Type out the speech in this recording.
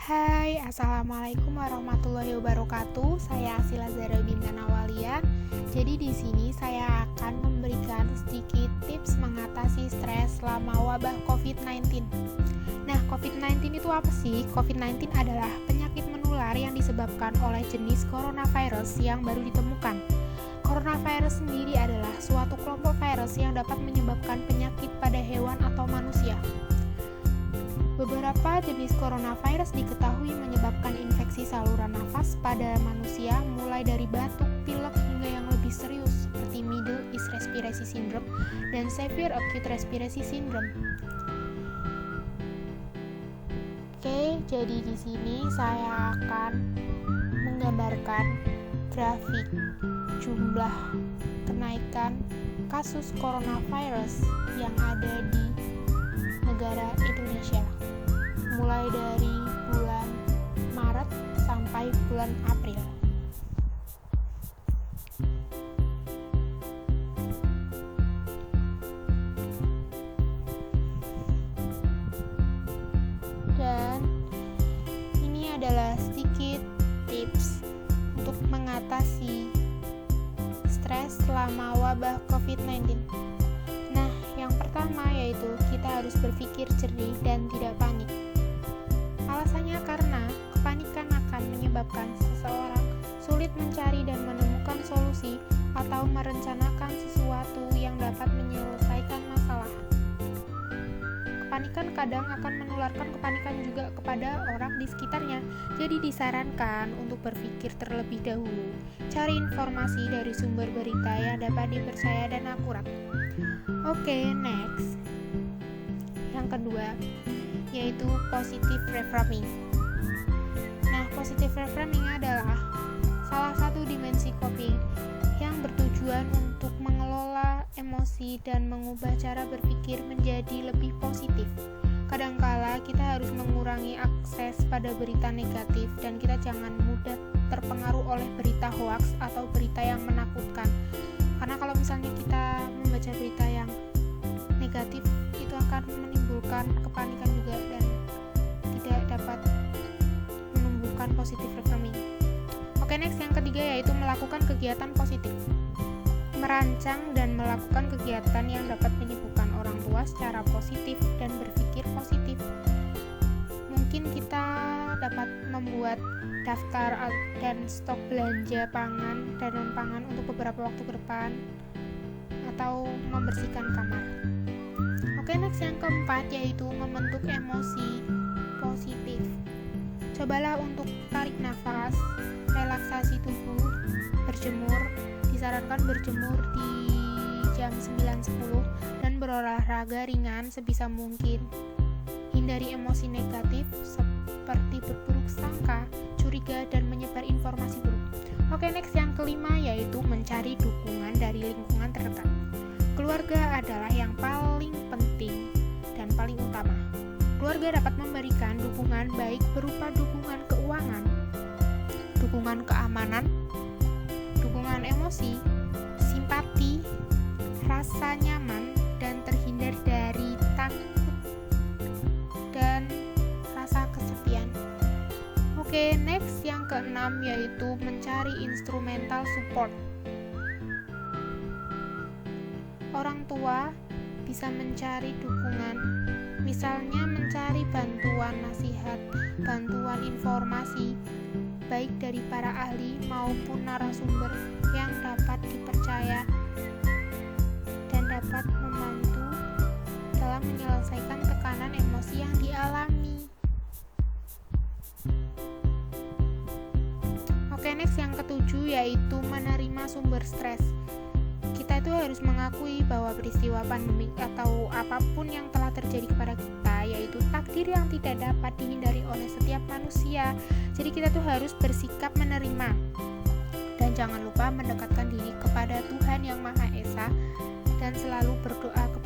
Hai, Assalamualaikum warahmatullahi wabarakatuh. Saya Asila Zara Bintang Awalia. Jadi di sini saya akan memberikan sedikit tips mengatasi stres selama wabah COVID-19. Nah, COVID-19 itu apa sih? COVID-19 adalah penyakit menular yang disebabkan oleh jenis coronavirus yang baru ditemukan. Coronavirus sendiri adalah suatu kelompok virus yang dapat menyebabkan penyakit pada hewan atau manusia. Beberapa jenis coronavirus diketahui menyebabkan infeksi saluran nafas pada manusia, mulai dari batuk, pilek, hingga yang lebih serius seperti Middle East Respiratory Syndrome dan Severe Acute Respiratory Syndrome. Oke, jadi di sini saya akan menggambarkan grafik jumlah kenaikan kasus coronavirus yang ada di negara Indonesia, mulai dari bulan Maret sampai bulan April. Dan ini adalah sedikit tips untuk mengatasi stres selama wabah COVID-19. Nah, yang pertama yaitu kita harus berpikir jernih dan tidak panik. Alasannya karena kepanikan akan menyebabkan seseorang sulit mencari dan menemukan solusi atau merencanakan sesuatu yang dapat menyelesaikan masalah. Kepanikan kadang akan menularkan kepanikan juga kepada orang di sekitarnya. Jadi disarankan untuk berpikir terlebih dahulu. Cari informasi dari sumber berita yang dapat dipercaya dan akurat. Oke, next. Yang kedua, yaitu positive reframing. Nah, positive reframing adalah salah satu dimensi coping yang bertujuan untuk mengelola emosi dan mengubah cara berpikir menjadi lebih positif. Kadangkala kita harus mengurangi akses pada berita negatif dan kita jangan mudah terpengaruh oleh berita hoax atau berita yang menakutkan. Karena kalau misalnya kita membaca berita yang negatif, itu akan menimbulkan kepanikan juga dan tidak dapat menumbuhkan positive reframing. Oke, next, yang ketiga yaitu melakukan kegiatan positif. Merancang dan melakukan kegiatan yang dapat menyibukkan orang tua secara positif dan berpikir positif. Mungkin kita dapat membuat daftar dan stok belanja pangan dan non-pangan untuk beberapa waktu ke depan, atau membersihkan kamar. Oke, next, yang keempat yaitu membentuk emosi positif. Cobalah untuk tarik nafas, relaksasi tubuh, berjemur. Disarankan berjemur di jam 9-10 dan berolahraga ringan sebisa mungkin. Hindari emosi negatif seperti berburuk sangka, curiga, dan menyebar informasi buruk. Oke, next, yang kelima yaitu mencari dukungan dari lingkungan terdekat. Keluarga adalah yang paling penting dan paling utama. Keluarga dapat memberikan dukungan baik berupa dukungan keuangan, dukungan keamanan, dukungan emosi, simpati, rasa nyaman, dan terhindar dari takut dan rasa kesepian. Oke, next, yang keenam yaitu mencari instrumental support. Orang tua bisa mencari dukungan, misalnya mencari bantuan nasihat, bantuan informasi, baik dari para ahli maupun narasumber yang dapat dipercaya dan dapat membantu dalam menyelesaikan tekanan emosi yang dialami. Oke, next, yang ketujuh yaitu menerima sumber stres. Kita itu harus mengakui bahwa peristiwa pandemi atau apapun yang telah terjadi kepada kita yaitu takdir yang tidak dapat dihindari oleh setiap manusia. Jadi kita tuh harus bersikap menerima dan jangan lupa mendekatkan diri kepada Tuhan Yang Maha Esa dan selalu berdoa kepada